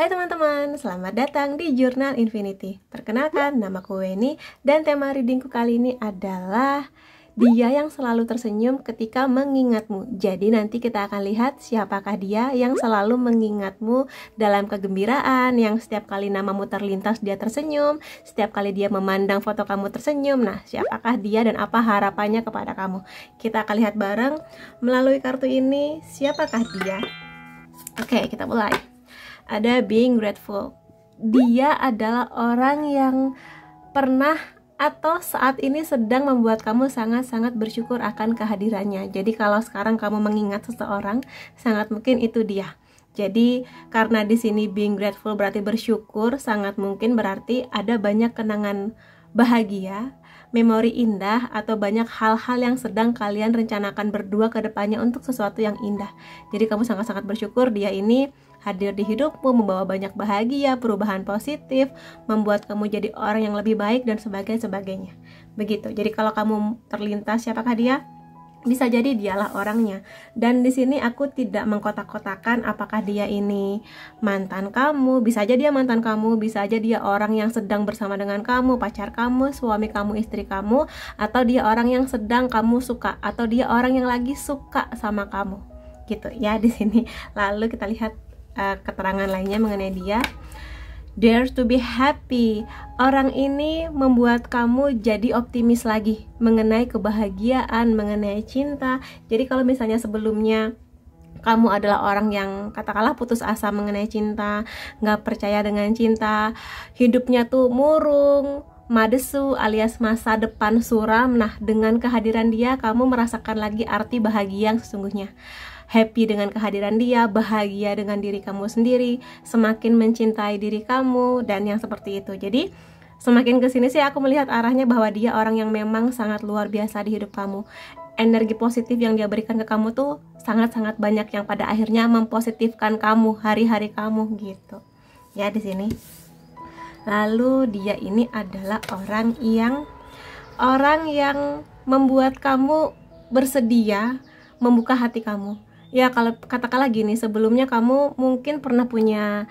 Hai teman-teman, selamat datang di Jurnal Infinity. Perkenalkan, namaku Weni dan tema readingku kali ini adalah dia yang selalu tersenyum ketika mengingatmu. Jadi nanti kita akan lihat siapakah dia yang selalu mengingatmu dalam kegembiraan, yang setiap kali namamu terlintas dia tersenyum, setiap kali dia memandang foto kamu tersenyum. Nah, siapakah dia dan apa harapannya kepada kamu? Kita akan lihat bareng melalui kartu ini siapakah dia. Oke, kita mulai. Ada being grateful. Dia adalah orang yang pernah atau saat ini sedang membuat kamu sangat-sangat bersyukur akan kehadirannya. Jadi kalau sekarang kamu mengingat seseorang, sangat mungkin itu dia. Jadi karena di sini being grateful berarti bersyukur, sangat mungkin berarti ada banyak kenangan bahagia, memori indah, atau banyak hal-hal yang sedang kalian rencanakan berdua ke depannya untuk sesuatu yang indah. Jadi kamu sangat-sangat bersyukur dia ini hadir di hidupmu, membawa banyak bahagia, perubahan positif, membuat kamu jadi orang yang lebih baik, dan sebagainya. Begitu. Jadi kalau kamu terlintas siapakah dia? Bisa jadi dialah orangnya. Dan di sini aku tidak mengkotak-kotakan apakah dia ini mantan kamu, bisa aja dia mantan kamu, bisa aja dia orang yang sedang bersama dengan kamu, pacar kamu, suami kamu, istri kamu, atau dia orang yang sedang kamu suka, atau dia orang yang lagi suka sama kamu. Gitu ya di sini. Lalu kita lihat keterangan lainnya mengenai dia. Dare to be happy. Orang ini membuat kamu jadi optimis lagi mengenai kebahagiaan, mengenai cinta. Jadi kalau misalnya sebelumnya kamu adalah orang yang katakanlah putus asa mengenai cinta, nggak percaya dengan cinta, hidupnya tuh murung, madesu alias masa depan suram. Nah, dengan kehadiran dia kamu merasakan lagi arti bahagia yang sesungguhnya. Happy dengan kehadiran dia, bahagia dengan diri kamu sendiri, semakin mencintai diri kamu, dan yang seperti itu. Jadi semakin kesini sih aku melihat arahnya bahwa dia orang yang memang sangat luar biasa di hidup kamu. Energi positif yang dia berikan ke kamu tuh sangat-sangat banyak yang pada akhirnya mempositifkan kamu, hari-hari kamu gitu. Ya di sini. Lalu dia ini adalah orang yang membuat kamu bersedia membuka hati kamu. Ya kalau katakanlah gini, sebelumnya kamu mungkin pernah punya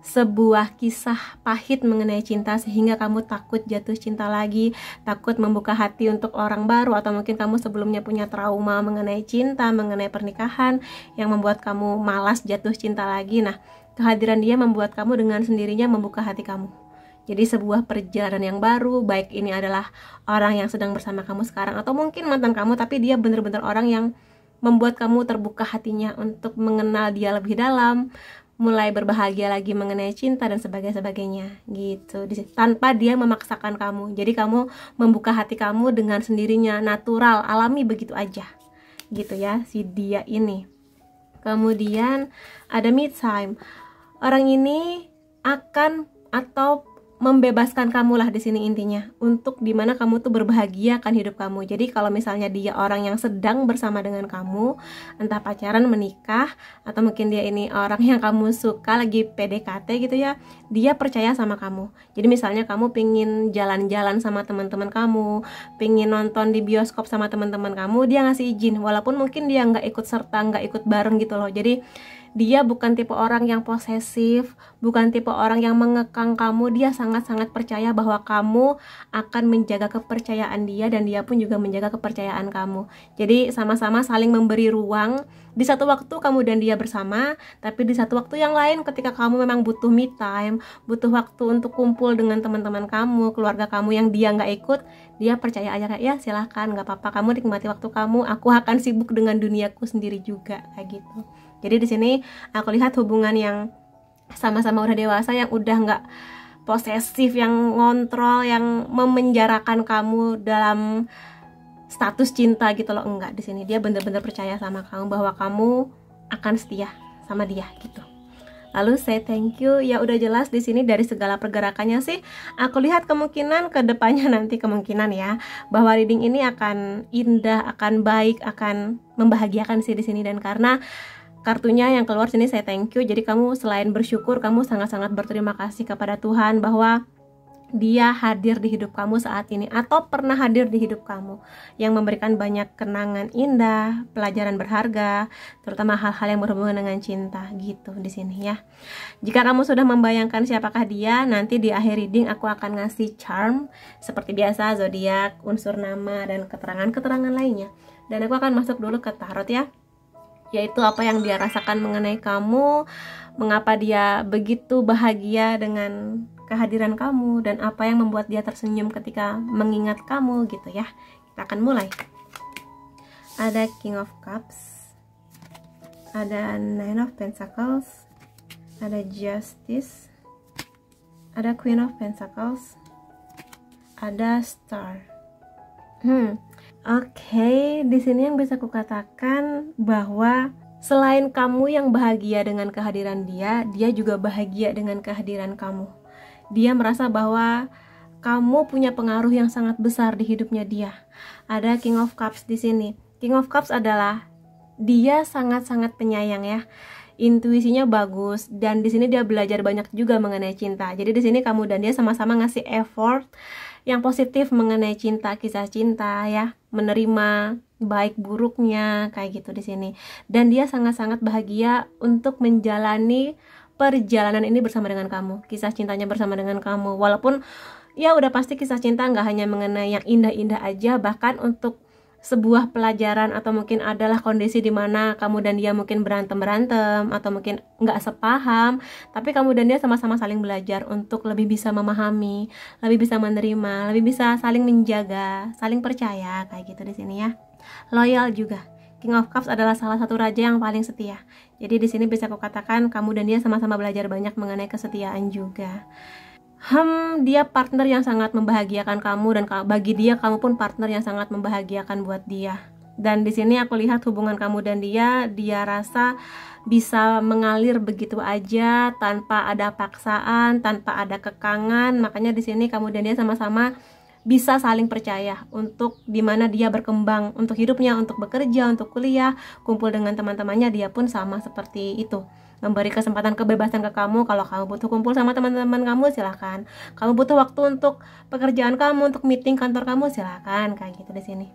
sebuah kisah pahit mengenai cinta sehingga kamu takut jatuh cinta lagi, takut membuka hati untuk orang baru, atau mungkin kamu sebelumnya punya trauma mengenai cinta, mengenai pernikahan yang membuat kamu malas jatuh cinta lagi. Nah, kehadiran dia membuat kamu dengan sendirinya membuka hati kamu. Jadi sebuah perjalanan yang baru, baik ini adalah orang yang sedang bersama kamu sekarang atau mungkin mantan kamu, tapi dia benar-benar orang yang membuat kamu terbuka hatinya untuk mengenal dia lebih dalam, mulai berbahagia lagi mengenai cinta dan sebagainya gitu, tanpa dia memaksakan kamu. Jadi kamu membuka hati kamu dengan sendirinya, natural, alami begitu aja gitu ya si dia ini. Kemudian ada me time. Orang ini akan atau membebaskan kamu lah di sini intinya, untuk dimana kamu tuh berbahagia akan hidup kamu. Jadi kalau misalnya dia orang yang sedang bersama dengan kamu, entah pacaran, menikah, atau mungkin dia ini orang yang kamu suka lagi PDKT gitu ya, dia percaya sama kamu. Jadi misalnya kamu pingin jalan-jalan sama teman-teman kamu, pingin nonton di bioskop sama teman-teman kamu, dia ngasih izin, walaupun mungkin dia nggak ikut serta, nggak ikut bareng gitu loh. Jadi dia bukan tipe orang yang posesif, bukan tipe orang yang mengekang kamu. Dia sangat-sangat percaya bahwa kamu akan menjaga kepercayaan dia, dan dia pun juga menjaga kepercayaan kamu. Jadi sama-sama saling memberi ruang. Di satu waktu kamu dan dia bersama, tapi di satu waktu yang lain ketika kamu memang butuh me time, butuh waktu untuk kumpul dengan teman-teman kamu, keluarga kamu yang dia nggak ikut, dia percaya aja kayak, ya silahkan, nggak apa-apa, kamu nikmati waktu kamu, aku akan sibuk dengan duniaku sendiri juga, kayak gitu. Jadi di sini aku lihat hubungan yang sama-sama udah dewasa, yang udah nggak posesif, yang ngontrol, yang memenjarakan kamu dalam status cinta gitu loh. Enggak, di sini dia bener-bener percaya sama kamu bahwa kamu akan setia sama dia gitu. Lalu say thank you, ya udah jelas di sini dari segala pergerakannya sih aku lihat kemungkinan ke depannya nanti, kemungkinan ya bahwa reading ini akan indah, akan baik, akan membahagiakan sih di sini. Dan karena kartunya yang keluar sini saya thank you, jadi kamu selain bersyukur, kamu sangat-sangat berterima kasih kepada Tuhan bahwa dia hadir di hidup kamu saat ini atau pernah hadir di hidup kamu, yang memberikan banyak kenangan indah, pelajaran berharga, terutama hal-hal yang berhubungan dengan cinta gitu di sini ya. Jika kamu sudah membayangkan siapakah dia, nanti di akhir reading aku akan ngasih charm seperti biasa, zodiak, unsur nama, dan keterangan-keterangan lainnya. Dan aku akan masuk dulu ke tarot ya, yaitu apa yang dia rasakan mengenai kamu, mengapa dia begitu bahagia dengan kehadiran kamu, dan apa yang membuat dia tersenyum ketika mengingat kamu gitu ya. Kita akan mulai. Ada King of Cups, ada Nine of Pentacles, ada Justice, ada Queen of Pentacles, ada Star. Oke, di sini yang bisa kukatakan bahwa selain kamu yang bahagia dengan kehadiran dia, dia juga bahagia dengan kehadiran kamu. Dia merasa bahwa kamu punya pengaruh yang sangat besar di hidupnya dia. Ada King of Cups di sini. King of Cups adalah dia sangat-sangat penyayang ya. Intuisinya bagus, dan di sini dia belajar banyak juga mengenai cinta. Jadi di sini kamu dan dia sama-sama ngasih effort yang positif mengenai cinta, kisah cinta ya, menerima baik buruknya kayak gitu di sini. Dan dia sangat-sangat bahagia untuk menjalani perjalanan ini bersama dengan kamu, kisah cintanya bersama dengan kamu. Walaupun ya udah pasti kisah cinta nggak hanya mengenai yang indah-indah aja, bahkan untuk sebuah pelajaran atau mungkin adalah kondisi di mana kamu dan dia mungkin berantem atau mungkin nggak sepaham, tapi kamu dan dia sama-sama saling belajar untuk lebih bisa memahami, lebih bisa menerima, lebih bisa saling menjaga, saling percaya kayak gitu di sini ya. Loyal juga. King of Cups adalah salah satu raja yang paling setia. Jadi di sini bisa aku katakan kamu dan dia sama-sama belajar banyak mengenai kesetiaan juga. Dia partner yang sangat membahagiakan kamu, dan bagi dia kamu pun partner yang sangat membahagiakan buat dia. Dan di sini aku lihat hubungan kamu dan dia rasa bisa mengalir begitu aja tanpa ada paksaan, tanpa ada kekangan. Makanya di sini kamu dan dia sama-sama bisa saling percaya untuk dimana dia berkembang untuk hidupnya, untuk bekerja, untuk kuliah, kumpul dengan teman-temannya, dia pun sama seperti itu. Memberi kesempatan kebebasan ke kamu. Kalau kamu butuh kumpul sama teman-teman kamu, silahkan. Kamu butuh waktu untuk pekerjaan kamu, untuk meeting kantor kamu, silahkan kayak gitu di sini.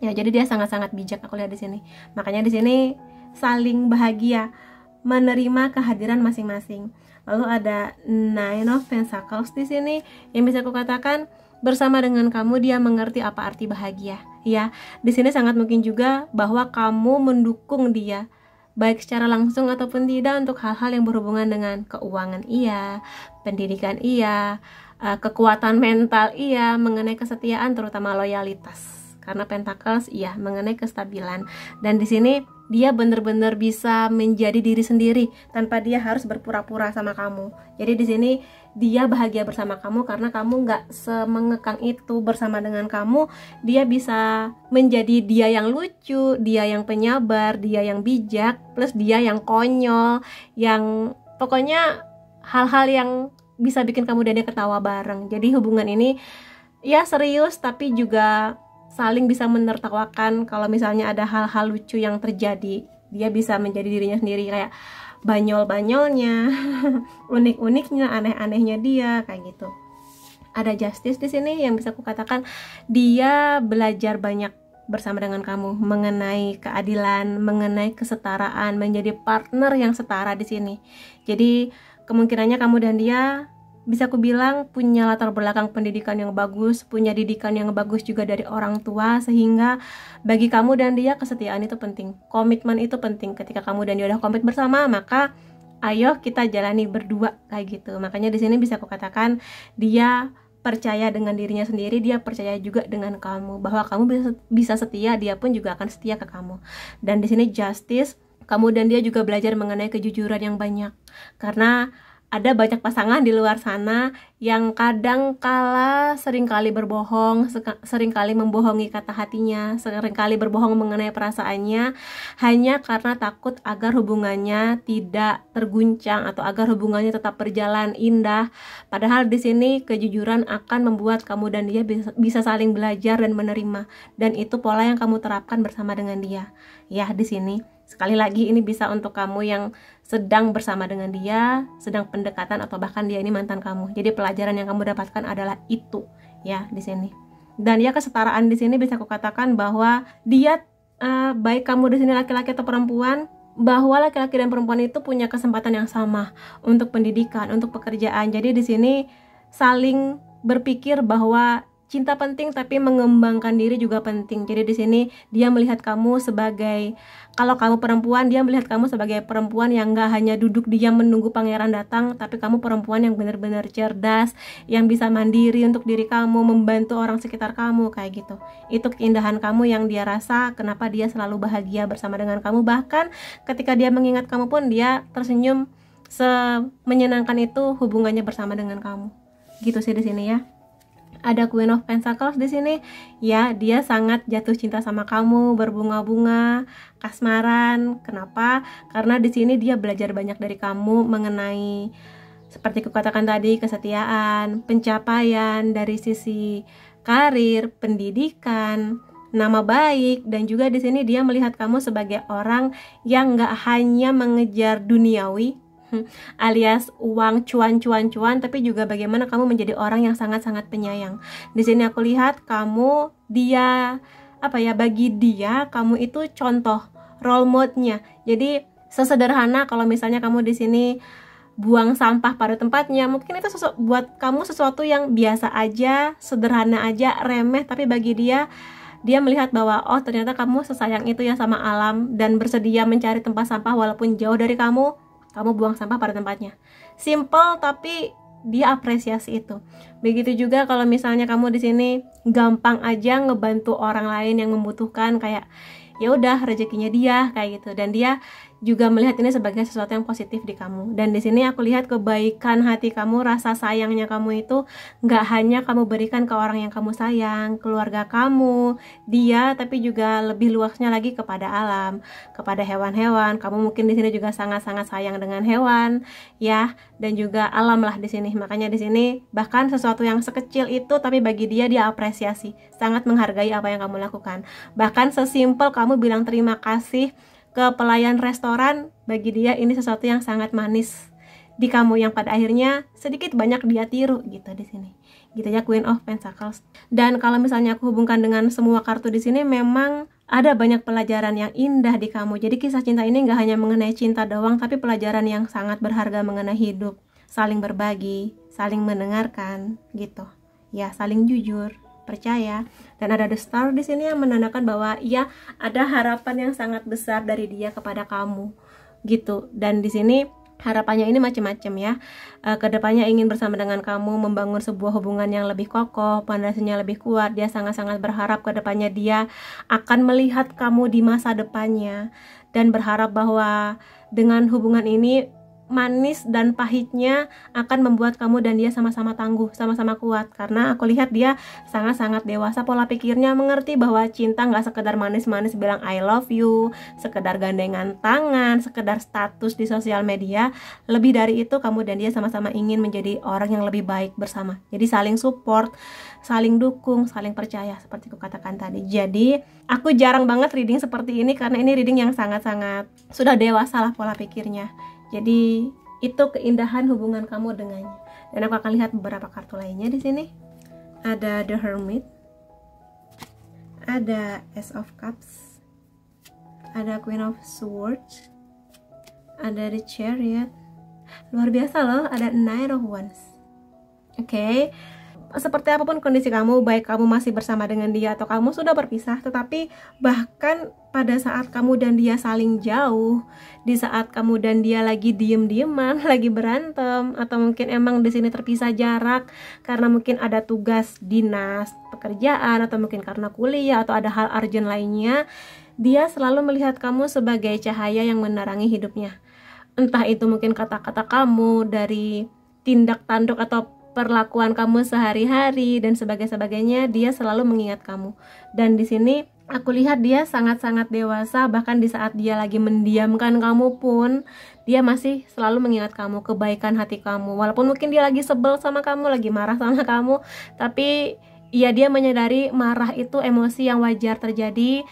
Ya, jadi dia sangat-sangat bijak aku lihat di sini. Makanya di sini saling bahagia menerima kehadiran masing-masing. Lalu ada Nine of Pentacles di sini yang bisa aku katakan bersama dengan kamu dia mengerti apa arti bahagia. Ya, di sini sangat mungkin juga bahwa kamu mendukung dia baik secara langsung ataupun tidak untuk hal-hal yang berhubungan dengan keuangan iya, pendidikan iya, kekuatan mental iya, mengenai kesetiaan terutama loyalitas. Karena Pentacles iya mengenai kestabilan, dan di sini dia benar-benar bisa menjadi diri sendiri tanpa dia harus berpura-pura sama kamu. Jadi di sini dia bahagia bersama kamu karena kamu nggak semengekang itu bersama dengan kamu. Dia bisa menjadi dia yang lucu, dia yang penyabar, dia yang bijak, plus dia yang konyol, yang pokoknya hal-hal yang bisa bikin kamu dan dia ketawa bareng. Jadi hubungan ini ya serius tapi juga saling bisa menertawakan. Kalau misalnya ada hal-hal lucu yang terjadi, dia bisa menjadi dirinya sendiri, kayak banyol-banyolnya, unik-uniknya, aneh-anehnya dia kayak gitu. Ada Justice di sini yang bisa aku katakan dia belajar banyak bersama dengan kamu mengenai keadilan, mengenai kesetaraan, menjadi partner yang setara di sini. Jadi kemungkinannya kamu dan dia bisa aku bilang punya latar belakang pendidikan yang bagus, punya didikan yang bagus juga dari orang tua, sehingga bagi kamu dan dia kesetiaan itu penting, komitmen itu penting. Ketika kamu dan dia udah komit bersama, maka ayo kita jalani berdua kayak gitu. Makanya di sini bisa aku katakan dia percaya dengan dirinya sendiri, dia percaya juga dengan kamu bahwa kamu bisa setia, dia pun juga akan setia ke kamu. Dan di sini Justice, kamu dan dia juga belajar mengenai kejujuran yang banyak, karena ada banyak pasangan di luar sana yang kadang kala seringkali berbohong, seringkali membohongi kata hatinya, seringkali berbohong mengenai perasaannya hanya karena takut agar hubungannya tidak terguncang atau agar hubungannya tetap berjalan indah. Padahal di sini kejujuran akan membuat kamu dan dia bisa saling belajar dan menerima, dan itu pola yang kamu terapkan bersama dengan dia. Ya, di sini Sekali lagi, ini bisa untuk kamu yang sedang bersama dengan dia, sedang pendekatan, atau bahkan dia ini mantan kamu. Jadi pelajaran yang kamu dapatkan adalah itu ya di sini. Dan ya, kesetaraan di sini bisa kukatakan bahwa dia baik kamu di sini laki-laki atau perempuan, bahwa laki-laki dan perempuan itu punya kesempatan yang sama untuk pendidikan, untuk pekerjaan. Jadi di sini saling berpikir bahwa cinta penting, tapi mengembangkan diri juga penting. Jadi di sini dia melihat kamu sebagai, kalau kamu perempuan, dia melihat kamu sebagai perempuan yang gak hanya duduk diam menunggu pangeran datang, tapi kamu perempuan yang benar-benar cerdas, yang bisa mandiri untuk diri kamu, membantu orang sekitar kamu, kayak gitu. Itu keindahan kamu yang dia rasa, kenapa dia selalu bahagia bersama dengan kamu. Bahkan ketika dia mengingat kamu pun dia tersenyum, semenyenangkan itu hubungannya bersama dengan kamu. Gitu sih di sini ya. Ada Queen of Pentacles di sini. Ya, dia sangat jatuh cinta sama kamu, berbunga-bunga, kasmaran. Kenapa? Karena di sini dia belajar banyak dari kamu mengenai, seperti kukatakan tadi, kesetiaan, pencapaian dari sisi karir, pendidikan, nama baik, dan juga di sini dia melihat kamu sebagai orang yang nggak hanya mengejar duniawi, alias uang, cuan, tapi juga bagaimana kamu menjadi orang yang sangat-sangat penyayang. Di sini aku lihat kamu, dia bagi dia kamu itu contoh, role model-nya. Jadi sesederhana kalau misalnya kamu di sini buang sampah pada tempatnya, mungkin itu buat kamu sesuatu yang biasa aja, sederhana aja, remeh, tapi bagi dia melihat bahwa oh ternyata kamu sesayang itu ya sama alam, dan bersedia mencari tempat sampah walaupun jauh dari kamu buang sampah pada tempatnya. Simple, tapi dia apresiasi itu. Begitu juga kalau misalnya kamu di sini gampang aja ngebantu orang lain yang membutuhkan, kayak ya udah rezekinya dia kayak gitu, dan dia juga melihat ini sebagai sesuatu yang positif di kamu. Dan di sini aku lihat kebaikan hati kamu, rasa sayangnya kamu itu nggak hanya kamu berikan ke orang yang kamu sayang, keluarga kamu, dia, tapi juga lebih luasnya lagi kepada alam, kepada hewan-hewan. Kamu mungkin di sini juga sangat-sangat sayang dengan hewan, ya, dan juga alam lah di sini. Makanya di sini bahkan sesuatu yang sekecil itu, tapi bagi dia apresiasi, sangat menghargai apa yang kamu lakukan. Bahkan sesimpel kamu bilang terima kasih ke pelayan restoran, bagi dia ini sesuatu yang sangat manis di kamu, yang pada akhirnya sedikit banyak dia tiru gitu di sini. Gitu ya, Queen of Pentacles. Dan kalau misalnya aku hubungkan dengan semua kartu di sini, memang ada banyak pelajaran yang indah di kamu. Jadi kisah cinta ini nggak hanya mengenai cinta doang, tapi pelajaran yang sangat berharga mengenai hidup, saling berbagi, saling mendengarkan, gitu. Ya, saling jujur, percaya. Dan ada the star di sini yang menandakan bahwa ya ada harapan yang sangat besar dari dia kepada kamu gitu. Dan di sini harapannya ini macam-macam ya. Kedepannya ingin bersama dengan kamu membangun sebuah hubungan yang lebih kokoh, pondasinya lebih kuat. Dia sangat-sangat berharap kedepannya dia akan melihat kamu di masa depannya, dan berharap bahwa dengan hubungan ini manis dan pahitnya akan membuat kamu dan dia sama-sama tangguh, sama-sama kuat. Karena aku lihat dia sangat-sangat dewasa pola pikirnya, mengerti bahwa cinta nggak sekedar manis-manis bilang I love you, sekedar gandengan tangan, sekedar status di sosial media. Lebih dari itu, kamu dan dia sama-sama ingin menjadi orang yang lebih baik bersama. Jadi saling support, saling dukung, saling percaya, seperti aku katakan tadi. Jadi aku jarang banget reading seperti ini, karena ini reading yang sangat-sangat sudah dewasa lah pola pikirnya. Jadi itu keindahan hubungan kamu dengannya. Dan aku akan lihat beberapa kartu lainnya di sini. Ada The Hermit, ada Ace of Cups, ada Queen of Swords, ada The Chariot. Luar biasa loh, ada Knight of Wands. Oke. Seperti apapun kondisi kamu, baik kamu masih bersama dengan dia atau kamu sudah berpisah, tetapi bahkan pada saat kamu dan dia saling jauh, di saat kamu dan dia lagi diem-dieman, lagi berantem, atau mungkin emang di sini terpisah jarak karena mungkin ada tugas dinas, pekerjaan, atau mungkin karena kuliah atau ada hal urgent lainnya, dia selalu melihat kamu sebagai cahaya yang menerangi hidupnya. Entah itu mungkin kata-kata kamu, dari tindak tanduk atau perlakuan kamu sehari-hari dan sebagainya, dia selalu mengingat kamu. Dan di sini aku lihat dia sangat-sangat dewasa, bahkan di saat dia lagi mendiamkan kamu pun dia masih selalu mengingat kamu, kebaikan hati kamu. Walaupun mungkin dia lagi sebel sama kamu, lagi marah sama kamu, tapi ya dia menyadari marah itu emosi yang wajar terjadi.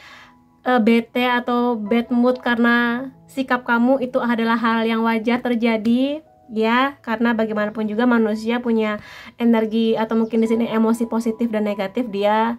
bete atau bad mood karena sikap kamu, itu adalah hal yang wajar terjadi ya, karena bagaimanapun juga manusia punya energi atau mungkin di sini emosi positif dan negatif. Dia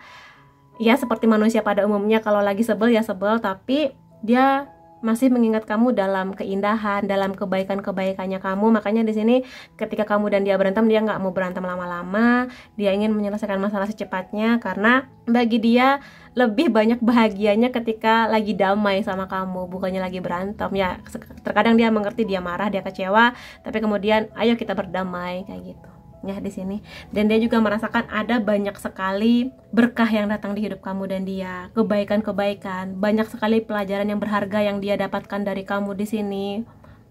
ya seperti manusia pada umumnya, kalau lagi sebel ya sebel, tapi dia masih mengingat kamu dalam keindahan, dalam kebaikan-kebaikannya kamu. Makanya di sini ketika kamu dan dia berantem, dia nggak mau berantem lama-lama, dia ingin menyelesaikan masalah secepatnya, karena bagi dia lebih banyak bahagianya ketika lagi damai sama kamu, bukannya lagi berantem. Ya terkadang dia mengerti, dia marah, dia kecewa, tapi kemudian ayo kita berdamai kayak gitu ya di sini. Dan dia juga merasakan ada banyak sekali berkah yang datang di hidup kamu dan dia, kebaikan-kebaikan, banyak sekali pelajaran yang berharga yang dia dapatkan dari kamu di sini.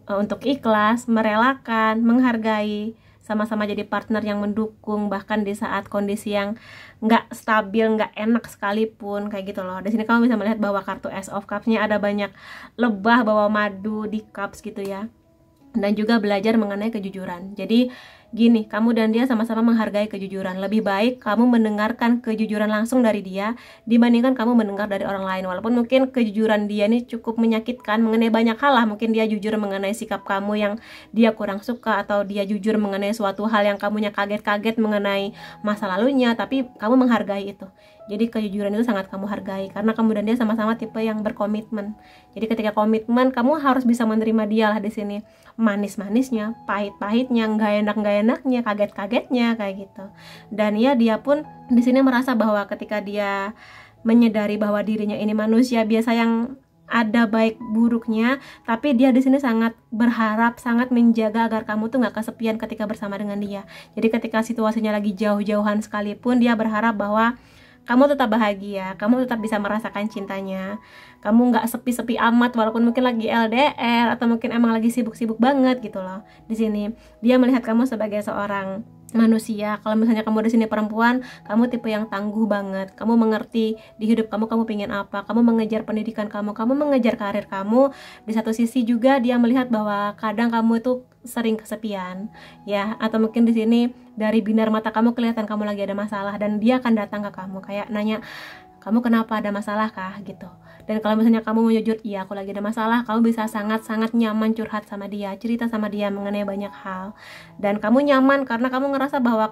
Untuk ikhlas, merelakan, menghargai, sama-sama jadi partner yang mendukung, bahkan di saat kondisi yang nggak stabil, nggak enak sekalipun kayak gitu loh. Di sini kamu bisa melihat bahwa kartu Ace of Cups-nya ada banyak lebah bawa madu di cups gitu ya. Dan juga belajar mengenai kejujuran. Jadi gini, kamu dan dia sama-sama menghargai kejujuran. Lebih baik kamu mendengarkan kejujuran langsung dari dia dibandingkan kamu mendengar dari orang lain. Walaupun mungkin kejujuran dia ini cukup menyakitkan mengenai banyak hal lah. Mungkin dia jujur mengenai sikap kamu yang dia kurang suka, atau dia jujur mengenai suatu hal yang kamunya kaget-kaget mengenai masa lalunya, tapi kamu menghargai itu. Jadi kejujuran itu sangat kamu hargai, karena kamu dan dia sama-sama tipe yang berkomitmen. Jadi ketika komitmen, kamu harus bisa menerima dia lah di sini. Manis-manisnya, pahit-pahitnya, nggak enak-enaknya, kaget-kagetnya kayak gitu. Dan ya dia pun di sini merasa bahwa ketika dia menyadari bahwa dirinya ini manusia biasa yang ada baik buruknya, tapi dia di sini sangat berharap, sangat menjaga agar kamu tuh nggak kesepian ketika bersama dengan dia. Jadi ketika situasinya lagi jauh-jauhan sekalipun, dia berharap bahwa kamu tetap bahagia, kamu tetap bisa merasakan cintanya, kamu nggak sepi-sepi amat walaupun mungkin lagi LDR atau mungkin emang lagi sibuk-sibuk banget gitu loh. Di sini dia melihat kamu sebagai seorang manusia. Kalau misalnya kamu di sini perempuan, kamu tipe yang tangguh banget. Kamu mengerti di hidup kamu pengen apa, kamu mengejar pendidikan kamu mengejar karir kamu. Di satu sisi juga dia melihat bahwa kadang kamu itu sering kesepian, ya, atau mungkin di sini dari binar mata kamu kelihatan kamu lagi ada masalah, dan dia akan datang ke kamu kayak nanya, kamu kenapa, ada masalah kah gitu. Dan kalau misalnya kamu mau jujur, iya aku lagi ada masalah, kamu bisa sangat-sangat nyaman curhat sama dia, cerita sama dia mengenai banyak hal. Dan kamu nyaman karena kamu ngerasa bahwa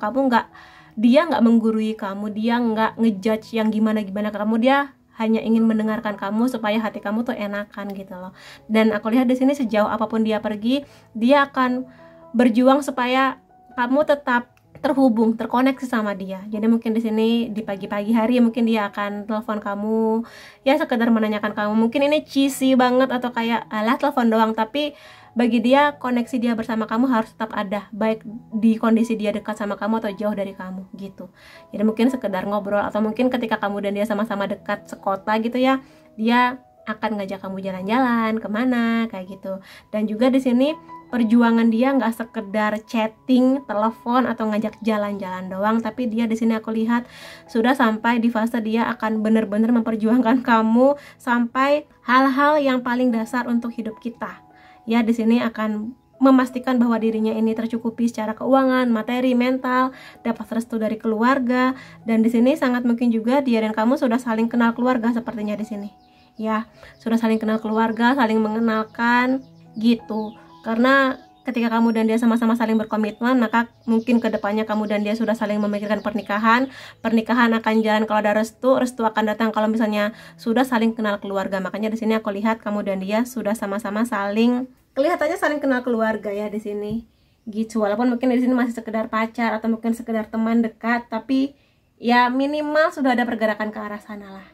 dia nggak menggurui kamu, dia nggak ngejudge yang gimana-gimana kamu, dia hanya ingin mendengarkan kamu supaya hati kamu tuh enakan gitu loh. Dan aku lihat di sini sejauh apapun dia pergi, dia akan berjuang supaya kamu tetap terhubung, terkoneksi sama dia. Jadi mungkin di sini di pagi-pagi hari mungkin dia akan telepon kamu, ya sekedar menanyakan kamu. Mungkin ini cheesy banget atau kayak alah telepon doang, tapi bagi dia koneksi dia bersama kamu harus tetap ada, baik di kondisi dia dekat sama kamu atau jauh dari kamu gitu. Jadi mungkin sekedar ngobrol, atau mungkin ketika kamu dan dia sama-sama dekat sekota gitu ya, dia akan ngajak kamu jalan-jalan kemana kayak gitu. Dan juga di sini perjuangan dia nggak sekedar chatting, telepon, atau ngajak jalan-jalan doang, tapi dia di sini aku lihat sudah sampai di fase dia akan benar-benar memperjuangkan kamu sampai hal-hal yang paling dasar untuk hidup kita. Ya di sini akan memastikan bahwa dirinya ini tercukupi secara keuangan, materi, mental, dapat restu dari keluarga. Dan di sini sangat mungkin juga dia dan kamu sudah saling kenal keluarga sepertinya di sini. Ya, sudah saling kenal keluarga, saling mengenalkan gitu. Karena ketika kamu dan dia sama-sama saling berkomitmen, maka mungkin kedepannya kamu dan dia sudah saling memikirkan pernikahan. Pernikahan akan jalan kalau ada restu, restu akan datang kalau misalnya sudah saling kenal keluarga. Makanya di sini aku lihat kamu dan dia sudah sama-sama saling, kelihatannya saling kenal keluarga ya di sini. Gitu. Walaupun mungkin di sini masih sekedar pacar atau mungkin sekedar teman dekat, tapi ya minimal sudah ada pergerakan ke arah sana lah.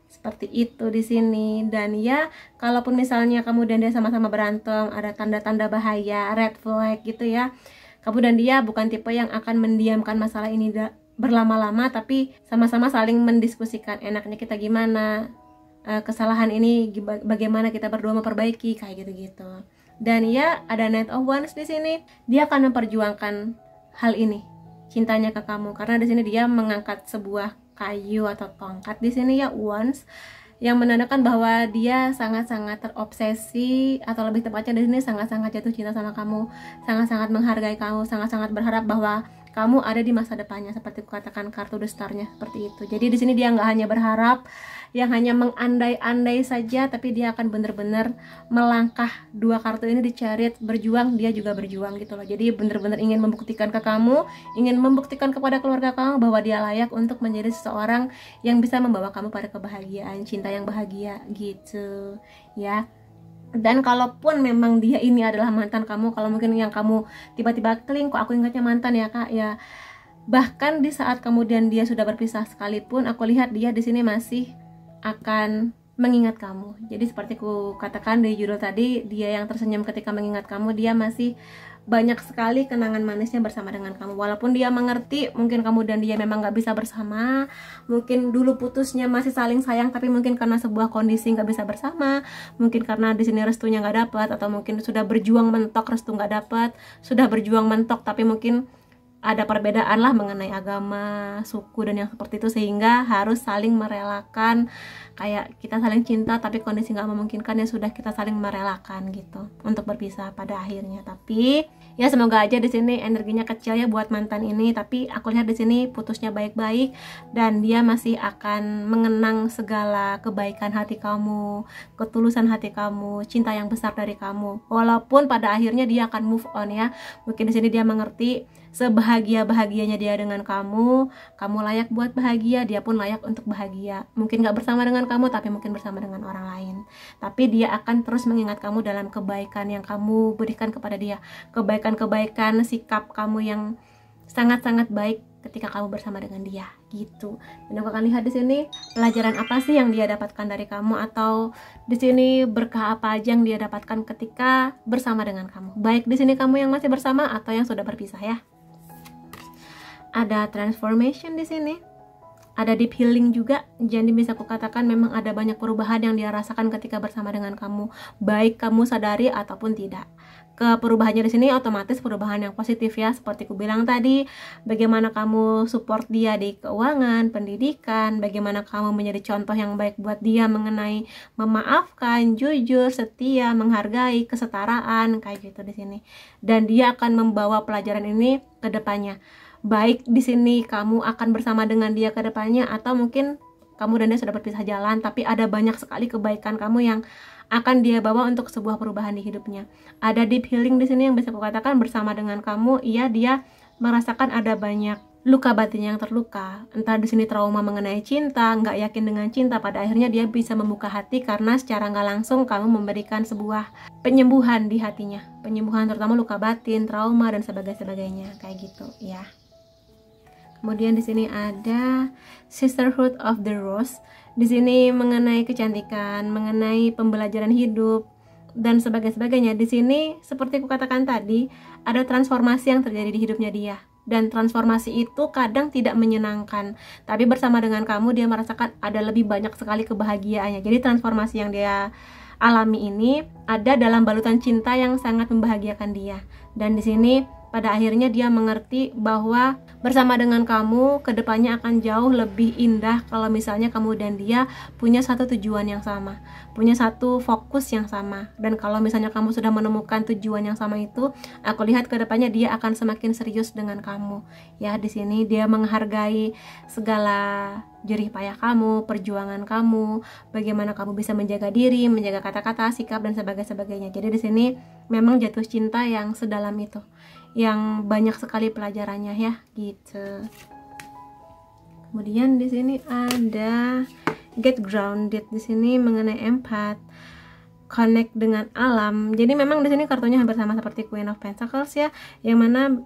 Seperti itu di sini. Dan ya, kalaupun misalnya kamu dan dia sama-sama berantem, ada tanda-tanda bahaya, red flag gitu ya, kamu dan dia bukan tipe yang akan mendiamkan masalah ini berlama-lama, tapi sama-sama saling mendiskusikan enaknya kita gimana, kesalahan ini bagaimana kita berdua memperbaiki kayak gitu-gitu. Dan ya, ada Knight of Wands di sini. Dia akan memperjuangkan hal ini, cintanya ke kamu, karena di sini dia mengangkat sebuah kayu atau tongkat di sini ya, wands, yang menandakan bahwa dia sangat-sangat terobsesi, atau lebih tepatnya di sini sangat-sangat jatuh cinta sama kamu, sangat-sangat menghargai kamu, sangat-sangat berharap bahwa kamu ada di masa depannya, seperti kukatakan kartu The Star-nya seperti itu. Jadi di sini dia nggak hanya berharap, yang hanya mengandai-andai saja, tapi dia akan benar-benar melangkah. Dua kartu ini di Chariot, berjuang, dia juga berjuang gitu loh. Jadi benar-benar ingin membuktikan ke kamu, ingin membuktikan kepada keluarga kamu bahwa dia layak untuk menjadi seseorang yang bisa membawa kamu pada kebahagiaan, cinta yang bahagia gitu ya. Dan kalaupun memang dia ini adalah mantan kamu, kalau mungkin yang kamu tiba-tiba klik, kok aku ingatnya mantan ya kak ya, bahkan di saat kemudian dia sudah berpisah sekalipun, aku lihat dia di sini masih akan mengingat kamu. Jadi seperti ku katakan di judul tadi, dia yang tersenyum ketika mengingat kamu, dia masih banyak sekali kenangan manisnya bersama dengan kamu. Walaupun dia mengerti mungkin kamu dan dia memang gak bisa bersama, mungkin dulu putusnya masih saling sayang, tapi mungkin karena sebuah kondisi gak bisa bersama, mungkin karena di sini restunya gak dapat, atau mungkin sudah berjuang mentok restu gak dapat, sudah berjuang mentok tapi mungkin ada perbedaan lah mengenai agama, suku dan yang seperti itu, sehingga harus saling merelakan. Kayak kita saling cinta tapi kondisi nggak memungkinkan, ya sudah kita saling merelakan gitu untuk berpisah pada akhirnya. Tapi ya semoga aja di sini energinya kecil ya buat mantan ini, tapi aku lihat di sini putusnya baik-baik dan dia masih akan mengenang segala kebaikan hati kamu, ketulusan hati kamu, cinta yang besar dari kamu. Walaupun pada akhirnya dia akan move on ya. Mungkin di sini dia mengerti sebahagia-bahagianya dia dengan kamu, kamu layak buat bahagia, dia pun layak untuk bahagia. Mungkin gak bersama dengan kamu, tapi mungkin bersama dengan orang lain. Tapi dia akan terus mengingat kamu dalam kebaikan yang kamu berikan kepada dia, kebaikan-kebaikan sikap kamu yang sangat-sangat baik ketika kamu bersama dengan dia gitu. Dan aku akan lihat di sini pelajaran apa sih yang dia dapatkan dari kamu, atau di sini berkah apa aja yang dia dapatkan ketika bersama dengan kamu. Baik di sini kamu yang masih bersama atau yang sudah berpisah ya. Ada transformation di sini, ada deep healing juga. Jadi bisa kukatakan memang ada banyak perubahan yang dia rasakan ketika bersama dengan kamu, baik kamu sadari ataupun tidak. Perubahannya di sini otomatis perubahan yang positif ya, seperti ku bilang tadi, bagaimana kamu support dia di keuangan, pendidikan, bagaimana kamu menjadi contoh yang baik buat dia mengenai memaafkan, jujur, setia, menghargai, kesetaraan, kayak gitu di sini. Dan dia akan membawa pelajaran ini ke depannya. Baik di sini kamu akan bersama dengan dia ke depannya, atau mungkin kamu dan dia sudah berpisah jalan, tapi ada banyak sekali kebaikan kamu yang akan dia bawa untuk sebuah perubahan di hidupnya. Ada deep healing di sini yang bisa kukatakan bersama dengan kamu, iya dia merasakan ada banyak luka batin yang terluka. Entah di sini trauma mengenai cinta, nggak yakin dengan cinta, pada akhirnya dia bisa membuka hati karena secara nggak langsung kamu memberikan sebuah penyembuhan di hatinya. Penyembuhan terutama luka batin, trauma dan sebagainya kayak gitu ya. Kemudian di sini ada Sisterhood of the Rose. Di sini mengenai kecantikan, mengenai pembelajaran hidup dan sebagainya. Di sini seperti aku katakan tadi, ada transformasi yang terjadi di hidupnya dia. Dan transformasi itu kadang tidak menyenangkan, tapi bersama dengan kamu dia merasakan ada lebih banyak sekali kebahagiaannya. Jadi transformasi yang dia alami ini ada dalam balutan cinta yang sangat membahagiakan dia. Dan di sini pada akhirnya dia mengerti bahwa bersama dengan kamu kedepannya akan jauh lebih indah kalau misalnya kamu dan dia punya satu tujuan yang sama, punya satu fokus yang sama. Dan kalau misalnya kamu sudah menemukan tujuan yang sama itu, aku lihat kedepannya dia akan semakin serius dengan kamu. Ya di sini dia menghargai segala jerih payah kamu, perjuangan kamu, bagaimana kamu bisa menjaga diri, menjaga kata-kata, sikap dan sebagainya. Jadi di sini memang jatuh cinta yang sedalam itu, yang banyak sekali pelajarannya ya gitu. Kemudian di sini ada Get Grounded. Di sini mengenai empath, connect dengan alam. Jadi memang di sini kartunya hampir sama seperti Queen of Pentacles ya, yang mana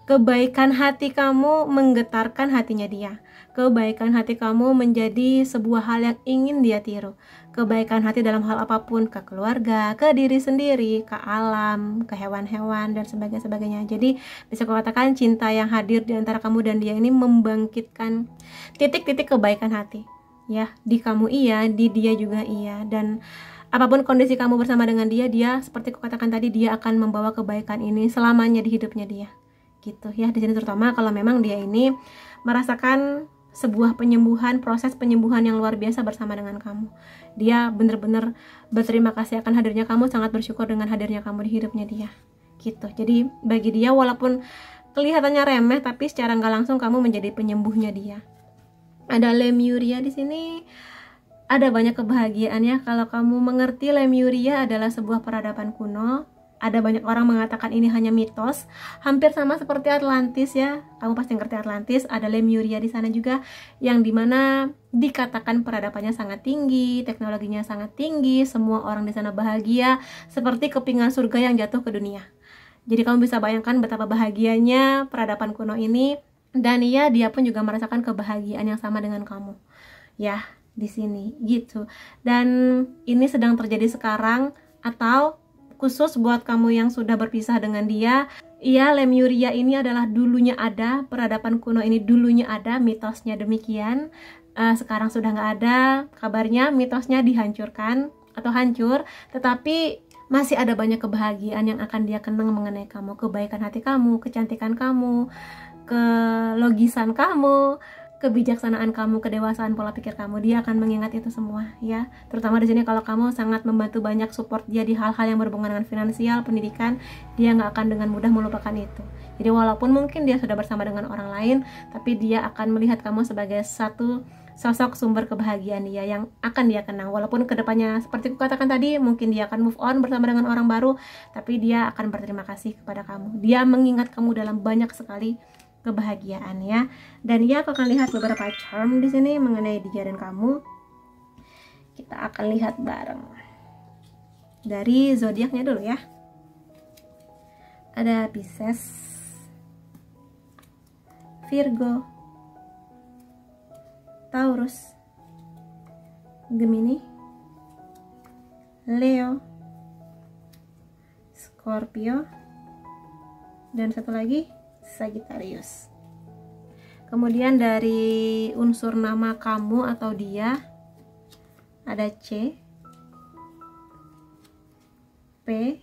kebaikan hati kamu menggetarkan hatinya dia. Kebaikan hati kamu menjadi sebuah hal yang ingin dia tiru. Kebaikan hati dalam hal apapun, ke keluarga, ke diri sendiri, ke alam, ke hewan-hewan dan sebagainya. Jadi bisa kukatakan cinta yang hadir di antara kamu dan dia ini membangkitkan titik-titik kebaikan hati. Ya, di kamu iya, di dia juga iya. Dan apapun kondisi kamu bersama dengan dia, dia seperti kukatakan tadi, dia akan membawa kebaikan ini selamanya di hidupnya dia. Gitu ya. Di sini terutama kalau memang dia ini merasakan sebuah penyembuhan, proses penyembuhan yang luar biasa bersama dengan kamu. Dia benar-benar berterima kasih akan hadirnya kamu, sangat bersyukur dengan hadirnya kamu di hidupnya dia. Gitu. Jadi bagi dia walaupun kelihatannya remeh, tapi secara nggak langsung kamu menjadi penyembuhnya dia. Ada Lemuria di sini. Ada banyak kebahagiaannya kalau kamu mengerti Lemuria adalah sebuah peradaban kuno. Ada banyak orang mengatakan ini hanya mitos, hampir sama seperti Atlantis ya. Kamu pasti ngerti Atlantis. Ada Lemuria di sana juga, yang dimana dikatakan peradabannya sangat tinggi, teknologinya sangat tinggi, semua orang di sana bahagia, seperti kepingan surga yang jatuh ke dunia. Jadi kamu bisa bayangkan betapa bahagianya peradaban kuno ini, dan ya dia pun juga merasakan kebahagiaan yang sama dengan kamu. Ya, di sini gitu. Dan ini sedang terjadi sekarang, atau khusus buat kamu yang sudah berpisah dengan dia. Iya, Lemuria ini adalah dulunya ada, peradaban kuno ini dulunya ada, mitosnya demikian. Sekarang sudah nggak ada, kabarnya mitosnya dihancurkan atau hancur, tetapi masih ada banyak kebahagiaan yang akan dia kenang mengenai kamu, kebaikan hati kamu, kecantikan kamu, kelogisan kamu, kebijaksanaan kamu, kedewasaan pola pikir kamu. Dia akan mengingat itu semua ya. Terutama di sini kalau kamu sangat membantu banyak support dia di hal-hal yang berhubungan dengan finansial, pendidikan, dia nggak akan dengan mudah melupakan itu. Jadi walaupun mungkin dia sudah bersama dengan orang lain, tapi dia akan melihat kamu sebagai satu sosok sumber kebahagiaan dia yang akan dia kenang. Walaupun kedepannya seperti aku katakan tadi, mungkin dia akan move on bersama dengan orang baru, tapi dia akan berterima kasih kepada kamu. Dia mengingat kamu dalam banyak sekali kebahagiaan ya. Dan ya, aku akan lihat beberapa charm di sini mengenai dia dan kamu. Kita akan lihat bareng dari zodiaknya dulu ya. Ada Pisces, Virgo, Taurus, Gemini, Leo, Scorpio, dan satu lagi Sagittarius. Kemudian dari unsur nama kamu atau dia ada C, P,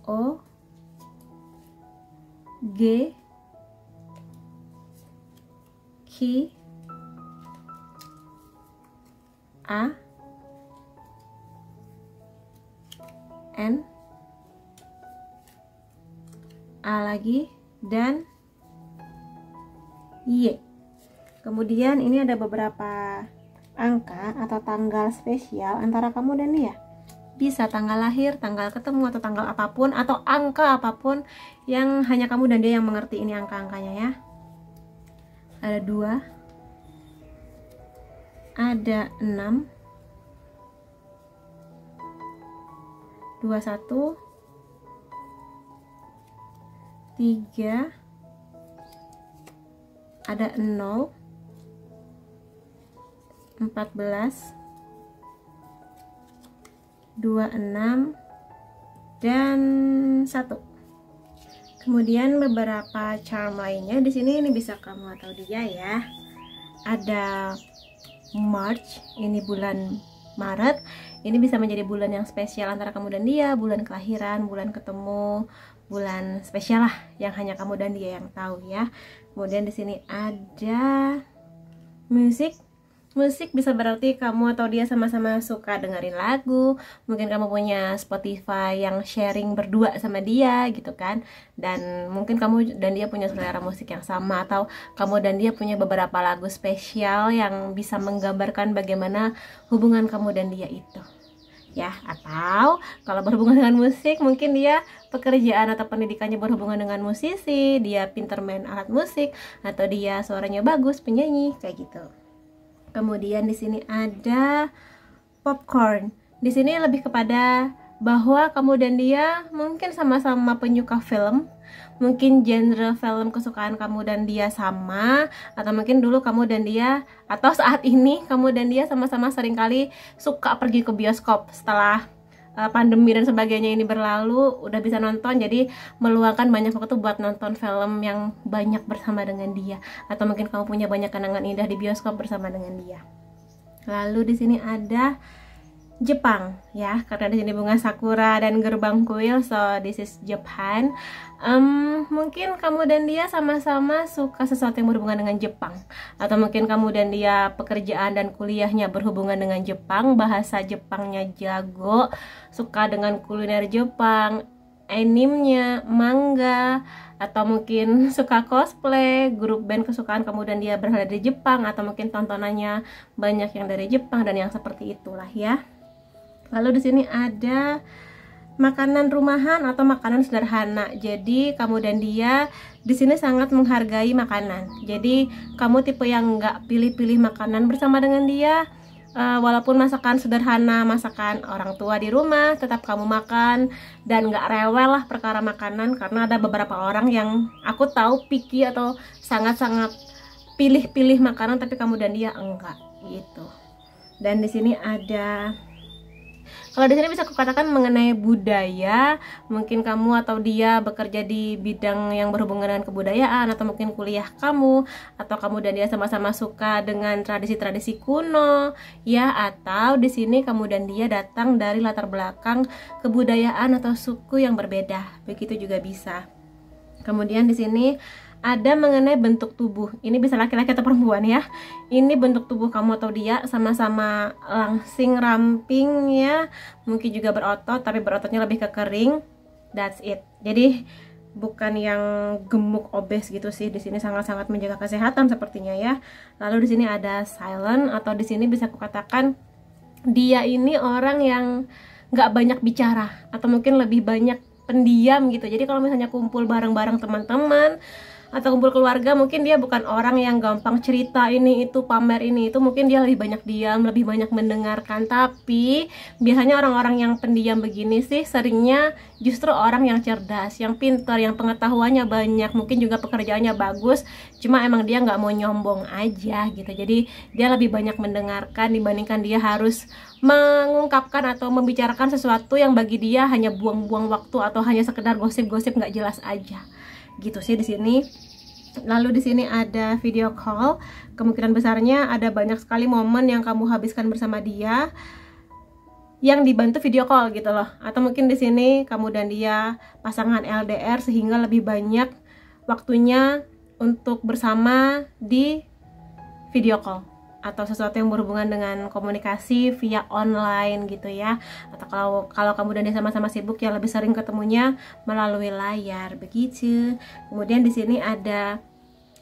O, G, Q, A, N, A lagi, dan Y. Kemudian ini ada beberapa angka atau tanggal spesial antara kamu dan dia. Bisa tanggal lahir, tanggal ketemu, atau tanggal apapun, atau angka apapun yang hanya kamu dan dia yang mengerti ini angka-angkanya ya. Ada 2, ada 6, 21, 3, ada 0, 14, 26, dan 1. Kemudian beberapa charm lainnya di sini, ini bisa kamu atau dia ya. Ada March, ini bulan Maret. Ini bisa menjadi bulan yang spesial antara kamu dan dia, bulan kelahiran, bulan ketemu, bulan spesial lah yang hanya kamu dan dia yang tahu ya. Kemudian di sini ada musik. Musik bisa berarti kamu atau dia sama-sama suka dengerin lagu. Mungkin kamu punya Spotify yang sharing berdua sama dia gitu kan. Dan mungkin kamu dan dia punya selera musik yang sama, atau kamu dan dia punya beberapa lagu spesial yang bisa menggambarkan bagaimana hubungan kamu dan dia itu. Ya, atau kalau berhubungan dengan musik, mungkin dia pekerjaan atau pendidikannya berhubungan dengan musisi, dia pinter main alat musik, atau dia suaranya bagus, penyanyi, kayak gitu. Kemudian di sini ada popcorn. Di sini lebih kepada bahwa kamu dan dia mungkin sama-sama penyuka film. Mungkin genre film kesukaan kamu dan dia sama, atau mungkin dulu kamu dan dia, atau saat ini kamu dan dia sama-sama seringkali suka pergi ke bioskop. Setelah pandemi dan sebagainya ini berlalu, udah bisa nonton, jadi meluangkan banyak waktu buat nonton film yang banyak bersama dengan dia. Atau mungkin kamu punya banyak kenangan indah di bioskop bersama dengan dia. Lalu di sini ada Jepang ya, karena di sini bunga sakura dan gerbang kuil, so this is Japan. Mungkin kamu dan dia sama-sama suka sesuatu yang berhubungan dengan Jepang, atau mungkin kamu dan dia pekerjaan dan kuliahnya berhubungan dengan Jepang, bahasa Jepangnya jago, suka dengan kuliner Jepang, animenya, manga, atau mungkin suka cosplay, grup band kesukaan kamu dan dia berasal dari Jepang, atau mungkin tontonannya banyak yang dari Jepang dan yang seperti itulah ya. Lalu di sini ada makanan rumahan atau makanan sederhana. Jadi kamu dan dia di sini sangat menghargai makanan. Jadi kamu tipe yang nggak pilih-pilih makanan bersama dengan dia. Walaupun masakan sederhana, masakan orang tua di rumah, tetap kamu makan dan nggak rewel lah perkara makanan. Karena ada beberapa orang yang aku tahu picky atau sangat-sangat pilih-pilih makanan, tapi kamu dan dia enggak gitu. Dan di sini ada, kalau di sini bisa kukatakan mengenai budaya, mungkin kamu atau dia bekerja di bidang yang berhubungan dengan kebudayaan, atau mungkin kuliah kamu, atau kamu dan dia sama-sama suka dengan tradisi-tradisi kuno, ya, atau di sini kamu dan dia datang dari latar belakang kebudayaan atau suku yang berbeda, begitu juga bisa. Kemudian di sini ada mengenai bentuk tubuh. Ini bisa laki-laki atau perempuan ya. Ini bentuk tubuh kamu atau dia sama-sama langsing, ramping ya. Mungkin juga berotot, tapi berototnya lebih ke kering. That's it. Jadi bukan yang gemuk obes gitu sih. Di sini sangat-sangat menjaga kesehatan sepertinya ya. Lalu di sini ada silent, atau di sini bisa kukatakan dia ini orang yang nggak banyak bicara, atau mungkin lebih banyak pendiam gitu. Jadi kalau misalnya kumpul bareng-bareng teman-teman atau kumpul keluarga, mungkin dia bukan orang yang gampang cerita ini itu, pamer ini itu. Mungkin dia lebih banyak diam, lebih banyak mendengarkan. Tapi biasanya orang-orang yang pendiam begini sih seringnya justru orang yang cerdas, yang pintar, yang pengetahuannya banyak, mungkin juga pekerjaannya bagus, cuma emang dia nggak mau nyombong aja gitu. Jadi dia lebih banyak mendengarkan dibandingkan dia harus mengungkapkan atau membicarakan sesuatu yang bagi dia hanya buang-buang waktu atau hanya sekedar gosip-gosip nggak jelas aja gitu sih di sini. Lalu di sini ada video call. Kemungkinan besarnya ada banyak sekali momen yang kamu habiskan bersama dia yang dibantu video call gitu loh. Atau mungkin di sini kamu dan dia pasangan LDR sehingga lebih banyak waktunya untuk bersama di video call atau sesuatu yang berhubungan dengan komunikasi via online gitu ya. Atau kalau kamu dan dia sama-sama sibuk, yang lebih sering ketemunya melalui layar begitu. Kemudian di sini ada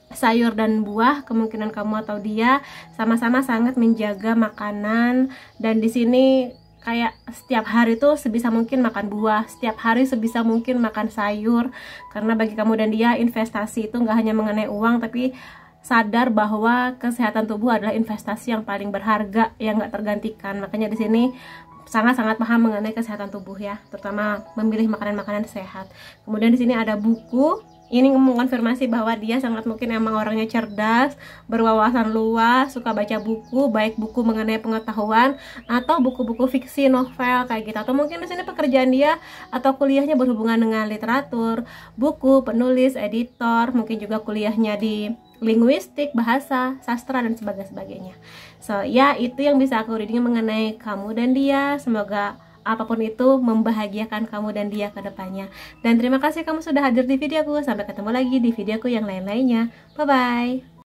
sayur dan buah. Kemungkinan kamu atau dia sama-sama sangat menjaga makanan, dan di sini kayak setiap hari tuh sebisa mungkin makan buah, setiap hari sebisa mungkin makan sayur. Karena bagi kamu dan dia investasi itu nggak hanya mengenai uang, tapi sadar bahwa kesehatan tubuh adalah investasi yang paling berharga yang nggak tergantikan. Makanya di sini sangat-sangat paham mengenai kesehatan tubuh ya, terutama memilih makanan-makanan sehat. Kemudian di sini ada buku. Ini mengonfirmasi bahwa dia sangat mungkin emang orangnya cerdas, berwawasan luas, suka baca buku, baik buku mengenai pengetahuan atau buku-buku fiksi, novel kayak gitu. Atau mungkin di sini pekerjaan dia atau kuliahnya berhubungan dengan literatur, buku, penulis, editor, mungkin juga kuliahnya di linguistik, bahasa, sastra, dan sebagainya. So, ya itu yang bisa aku reading mengenai kamu dan dia. Semoga apapun itu membahagiakan kamu dan dia ke depannya. Dan terima kasih kamu sudah hadir di videoku. Sampai ketemu lagi di videoku yang lain-lainnya. Bye-bye.